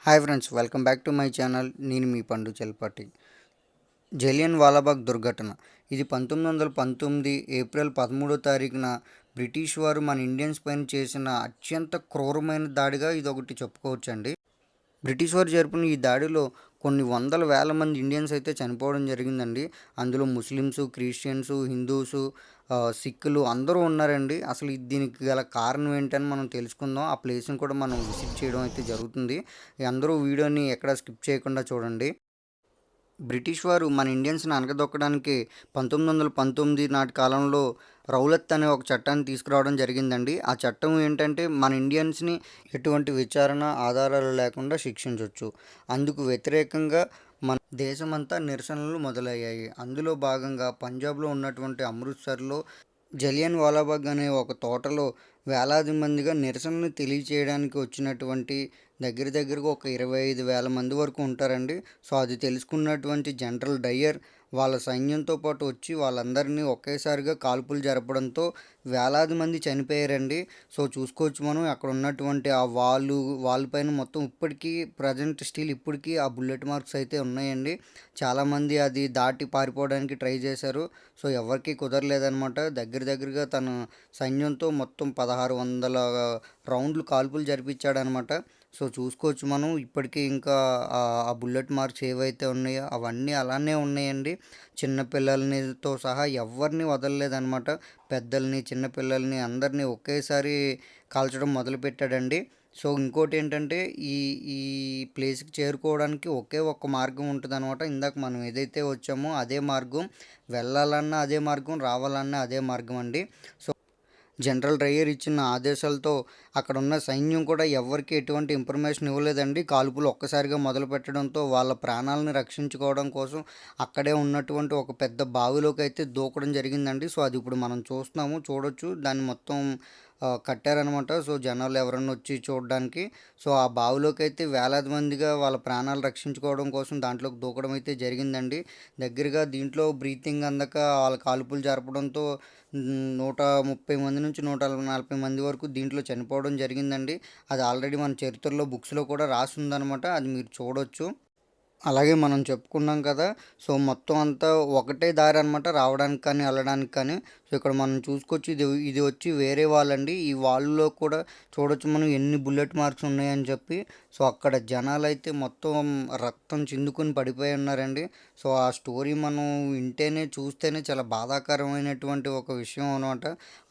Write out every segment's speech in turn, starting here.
Hi friends, welcome back to my channel. నేను మీ పండు చెల్పట్టి. జలియన్ వాలాబాగ్ దుర్ఘటన ఇది 1919 ఏప్రిల్ 13వ తారీఖున బ్రిటిష్ వారు మన ఇండియన్స్ పైన చేసిన అత్యంత క్రూరమైన దాడిగా ఇది ఒకటి చెప్పుకోవచ్చండి. బ్రిటిష్ వారు జరిపిన ఈ దాడిలో కొన్ని వందల వేల మంది ఇండియన్స్ అయితే చనిపోవడం జరిగిందండి. అందులో ముస్లిమ్స్, క్రిస్టియన్స్, హిందూస్, సిక్కులు అందరూ ఉన్నారండి. అసలు దీనికి గల కారణం ఏంటని మనం తెలుసుకుందాం. ఆ ప్లేస్ని కూడా మనం విజిట్ చేయడం అయితే జరుగుతుంది. అందరూ వీడియోని ఎక్కడ స్కిప్ చేయకుండా చూడండి. బ్రిటిష్ వారు మన ఇండియన్స్ని అణగదొక్కడానికి 1919 నాటి కాలంలో రౌలత్ అనే ఒక చట్టాన్ని తీసుకురావడం జరిగిందండి. ఆ చట్టం ఏంటంటే మన ఇండియన్స్ని ఎటువంటి విచారణ ఆధారాలు లేకుండా శిక్షించవచ్చు. అందుకు వ్యతిరేకంగా మన దేశమంతా నిరసనలు మొదలయ్యాయి. అందులో భాగంగా పంజాబ్లో ఉన్నటువంటి అమృత్సర్లో జలియన్ వాలాబాగ్ అనే ఒక తోటలో వేలాది మందిగా నిరసనలు తెలియచేయడానికి వచ్చినటువంటి దగ్గరగా ఒక 25,000 మంది వరకు ఉంటారండి. సో అది తెలుసుకున్నటువంటి జనరల్ డయ్యర్ వాళ్ళ సైన్యంతో పాటు వచ్చి వాళ్ళందరినీ ఒకేసారిగా కాల్పులు జరపడంతో వేలాది మంది చనిపోయారండి. సో చూసుకోవచ్చు మనం అక్కడ ఉన్నటువంటి ఆ వాల్ పైన మొత్తం ఇప్పటికీ ప్రజెంట్ స్టిల్ ఇప్పటికీ ఆ బుల్లెట్ మార్క్స్ అయితే ఉన్నాయండి. చాలామంది అది దాటి పారిపోవడానికి ట్రై చేశారు. సో ఎవరికి కుదరలేదనమాట. దగ్గరగా తన సైన్యంతో మొత్తం 1600 రౌండ్లు కాల్పులు జరిపించాడనమాట. సో చూసుకోవచ్చు మనం ఇప్పటికీ ఇంకా ఆ బుల్లెట్ మార్క్స్ ఏవైతే ఉన్నాయో అవన్నీ అలానే ఉన్నాయండి. చిన్నపిల్లలతో సహా ఎవరిని వదలలేదనమాట. పెద్దల్ని, చిన్నపిల్లల్ని అందరినీ ఒకేసారి కాల్చడం మొదలుపెట్టాడండి. సో ఇంకోటి ఏంటంటే ఈ ఈ ప్లేస్కి చేరుకోవడానికి ఒకే ఒక్క మార్గం ఉంటుంది అనమాట. ఇందాక మనం ఏదైతే వచ్చామో అదే మార్గం, వెళ్ళాలన్నా అదే మార్గం, రావాలన్నా అదే మార్గం అండి. సో జనరల్ డ్రైయర్ ఇచ్చిన ఆదేశాలతో అక్కడ ఉన్న సైన్యం కూడా ఎవరికి ఎటువంటి ఇన్ఫర్మేషన్ ఇవ్వలేదండి. కాల్పులు ఒక్కసారిగా మొదలు పెట్టడంతో వాళ్ళ ప్రాణాలను రక్షించుకోవడం కోసం అక్కడే ఉన్నటువంటి ఒక పెద్ద బావిలోకి అయితే దూకడం జరిగిందండి. సో అది ఇప్పుడు మనం చూడొచ్చు. దాన్ని మొత్తం కట్టారనమాట. సో జనాలు ఎవరన్నా వచ్చి చూడడానికి. సో ఆ బావిలోకి అయితే వేలాది మందిగా వాళ్ళ ప్రాణాలు రక్షించుకోవడం కోసం దాంట్లోకి దూకడం అయితే జరిగిందండి. దగ్గరగా దీంట్లో బ్రీతింగ్ అందక వాళ్ళ కాల్పులు జరపడంతో 130 మంది నుంచి 140 మంది వరకు దీంట్లో చనిపోవడం జరిగిందండి. అది ఆల్రెడీ మన చరిత్రలో బుక్స్లో కూడా రాసి ఉందన్నమాట. అది మీరు చూడొచ్చు. అలాగే మనం చెప్పుకున్నాం కదా. సో మొత్తం అంతా ఒకటే దారి అనమాట, రావడానికి కానీ వెళ్ళడానికి కానీ. సో ఇక్కడ మనం చూసుకోవచ్చు, ఇది వచ్చి వేరే వాళ్ళండి. ఈ వాళ్ళలో కూడా చూడొచ్చు మనం ఎన్ని బుల్లెట్ మార్క్స్ ఉన్నాయని చెప్పి. సో అక్కడ జనాలు అయితే మొత్తం రక్తం చిందుకొని పడిపోయి ఉన్నారండి. సో ఆ స్టోరీ మనం చూస్తేనే చాలా బాధాకరమైనటువంటి ఒక విషయం అనమాట.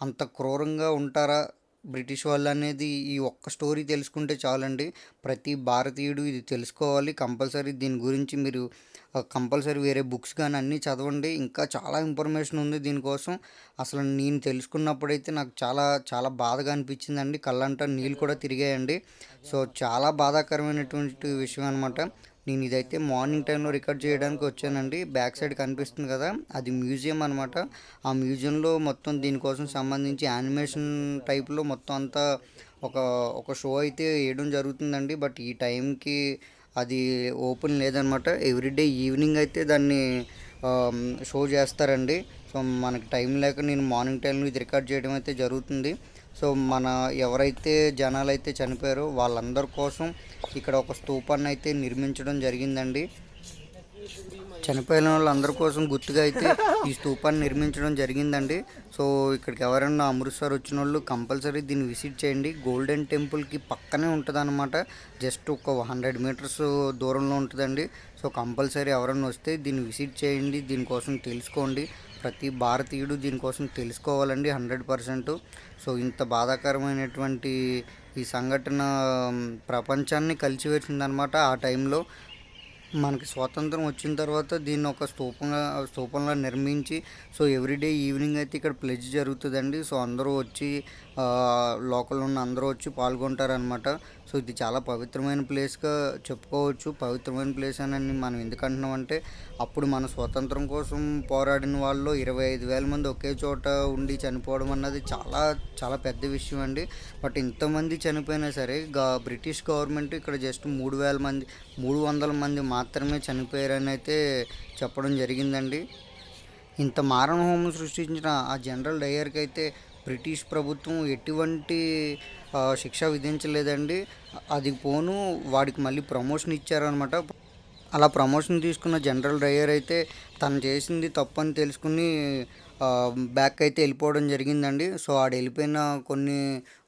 అంత క్రూరంగా ఉంటారా బ్రిటిష్ వాళ్ళు అనేది ఈ ఒక్క స్టోరీ తెలుసుకుంటే చాలండి. ప్రతి భారతీయుడు ఇది తెలుసుకోవాలి కంపల్సరీ. దీని గురించి మీరు కంపల్సరీ వేరే బుక్స్ కానీ అన్నీ చదవండి. ఇంకా చాలా ఇన్ఫర్మేషన్ ఉంది దీనికోసం. అసలు నేను తెలుసుకున్నప్పుడైతే నాకు చాలా చాలా బాధగా అనిపించిందండి. కళ్ళంటా నీళ్ళు కూడా తిరిగాయండి. సో చాలా బాధాకరమైనటువంటి విషయం అనమాట. నేను ఇదైతే మార్నింగ్ టైంలో రికార్డ్ చేయడానికి వచ్చానండి. బ్యాక్ సైడ్ కనిపిస్తుంది కదా, అది మ్యూజియం అనమాట. ఆ మ్యూజియంలో మొత్తం దీనికోసం సంబంధించి యానిమేషన్ టైప్లో మొత్తం అంతా ఒక ఒక షో అయితే వేయడం జరుగుతుందండి. బట్ ఈ టైంకి అది ఓపెన్ లేదనమాట. ఎవ్రీడే ఈవినింగ్ అయితే దాన్ని షో చేస్తారండి. సో మనకి టైం లేక నేను మార్నింగ్ టైంలో ఇది రికార్డ్ చేయడం అయితే జరుగుతుంది. సో ఎవరైతే జనాలు అయితే చనిపోయారో వాళ్ళందరి కోసం ఇక్కడ ఒక స్తూపాన్ని అయితే నిర్మించడం జరిగిందండి. చనిపోయిన వాళ్ళందరి కోసం గుర్తుగా అయితే ఈ స్తూపాన్ని నిర్మించడం జరిగిందండి. సో ఇక్కడికి ఎవరైనా అమృత్సర్ వచ్చిన వాళ్ళు కంపల్సరీ దీన్ని విజిట్ చేయండి. గోల్డెన్ టెంపుల్కి పక్కనే ఉంటుంది అనమాట. జస్ట్ ఒక 100 మీటర్స్ దూరంలో ఉంటుందండి. సో కంపల్సరీ ఎవరైనా వస్తే దీన్ని విజిట్ చేయండి. దీనికోసం తెలుసుకోండి. ప్రతి భారతీయుడు దీనికోసం తెలుసుకోవాలండి 100%. సో ఇంత బాధాకరమైనటువంటి ఈ సంఘటన ప్రపంచాన్ని కలిసివేసిందనమాట. ఆ టైంలో మనకి స్వాతంత్రం వచ్చిన తర్వాత దీన్ని ఒక స్తూపంలో నిర్మించి, సో ఎవ్రీడే ఈవినింగ్ అయితే ఇక్కడ ప్లెడ్జ్ జరుగుతుందండి. సో అందరూ వచ్చి లోకల్ ఉన్న అందరూ వచ్చి పాల్గొంటారనమాట. సో ఇది చాలా పవిత్రమైన ప్లేస్గా చెప్పుకోవచ్చు. పవిత్రమైన ప్లేస్ అని మనం ఎందుకంటున్నామంటే అప్పుడు మన స్వాతంత్రం కోసం పోరాడిన వాళ్ళు 25,000 మంది ఒకే చోట ఉండి చనిపోవడం అన్నది చాలా చాలా పెద్ద విషయం అండి. బట్ ఇంతమంది చనిపోయినా సరే బ్రిటిష్ గవర్నమెంట్ ఇక్కడ జస్ట్ 300 మంది మాత్రమే చనిపోయారని అయితే చెప్పడం జరిగిందండి. ఇంత మారణహోమం సృష్టించిన ఆ జనరల్ డయ్యర్కి అయితే బ్రిటిష్ ప్రభుత్వం ఎటువంటి శిక్ష విధించలేదండి. అది పోను వాడికి మళ్ళీ ప్రమోషన్ ఇచ్చారనమాట. అలా ప్రమోషన్ తీసుకున్న జనరల్ డయ్యర్ అయితే తను చేసింది తప్పని తెలుసుకుని బ్యాక్ అయితే వెళ్ళిపోవడం జరిగిందండి. సో ఆడు వెళ్ళిపోయిన కొన్ని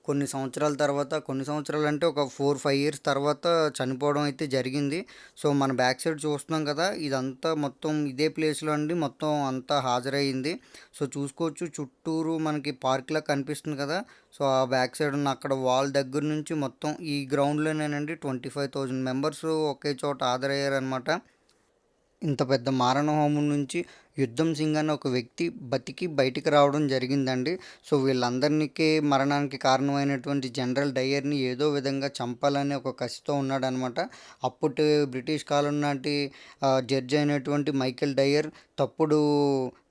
కొన్ని సంవత్సరాల తర్వాత, కొన్ని సంవత్సరాలు అంటే ఒక 4-5 ఇయర్స్ తర్వాత చనిపోవడం అయితే జరిగింది. సో మన బ్యాక్ సైడ్ చూస్తున్నాం కదా, ఇదంతా మొత్తం ఇదే ప్లేస్లో అండి మొత్తం అంతా హాజరయ్యింది. సో చూసుకోవచ్చు, చుట్టూరు మనకి పార్క్లా కనిపిస్తుంది కదా. సో ఆ బ్యాక్ సైడ్ ఉన్న అక్కడ వాల్ దగ్గర నుంచి మొత్తం ఈ గ్రౌండ్లోనేనండి 25,000 మెంబర్స్ ఒకే చోట హాజరయ్యారనమాట. ఇంత పెద్ద మారణ హోమం నుంచి యుద్ధం సింగ్ అనే ఒక వ్యక్తి బతికి బయటికి రావడం జరిగిందండి. సో వీళ్ళందరికీ మరణానికి కారణమైనటువంటి జనరల్ డయ్యర్ని ఏదో విధంగా చంపాలని ఒక కసితో ఉన్నాడనమాట. అప్పటి బ్రిటిష్ కాలం నాటి జడ్జి అయినటువంటి మైకేల్ డయ్యర్ తప్పుడు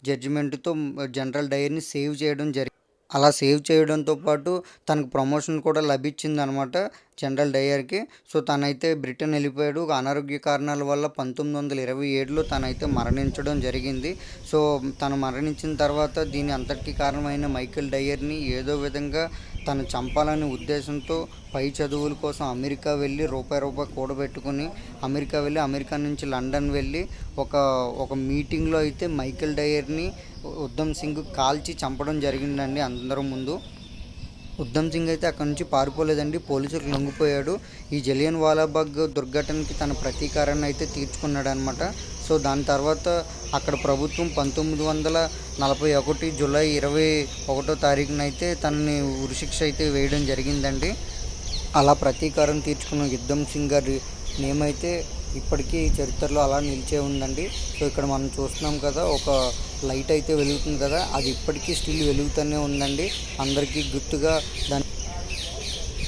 జడ్జిమెంట్తో జనరల్ డయ్యర్ని సేవ్ చేయడం జరిగింది. అలా సేవ్ చేయడంతో పాటు తనకు ప్రమోషన్ కూడా లభించిందనమాట జనరల్ డయ్యర్కి. సో తనైతే బ్రిటన్ వెళ్ళిపోయాడు. అనారోగ్య కారణాల వల్ల 1927లో తనైతే మరణించడం జరిగింది. సో తను మరణించిన తర్వాత దీని అంతటికీ కారణమైన మైకేల్ డయ్యర్ని ఏదో విధంగా తను చంపాలనే ఉద్దేశంతో పై చదువుల కోసం అమెరికా వెళ్ళి రూపాయి కూడబెట్టుకుని అమెరికా నుంచి లండన్ వెళ్ళి ఒక మీటింగ్లో అయితే మైకేల్ డయ్యర్ని ఉధమ్ సింగ్ కాల్చి చంపడం జరిగిందండి అందరం ముందు. ఉధమ్ సింగ్ అయితే అక్కడ నుంచి పారిపోలేదండి, పోలీసులకు లొంగిపోయాడు. ఈ జలియన్ వాలాబాగ్ దుర్ఘటనకి తన ప్రతీకారాన్ని అయితే తీర్చుకున్నాడు అనమాట. సో దాని తర్వాత అక్కడ ప్రభుత్వం 1941 జూలై 21వ తారీఖున అయితే తనని ఉరిశిక్ష అయితే వేయడం జరిగిందండి. అలా ప్రతీకారం తీర్చుకున్న ఉధమ్ సింగ్ గారి నేమ్ అయితే ఇప్పటికీ చరిత్రలో అలా నిలిచే ఉందండి. సో ఇక్కడ మనం చూస్తున్నాం కదా, ఒక లైట్ అయితే వెలుగుతుంది కదా, అది ఇప్పటికీ స్టిల్ వెలుగుతూనే ఉందండి. అందరికీ గుర్తుగా దాని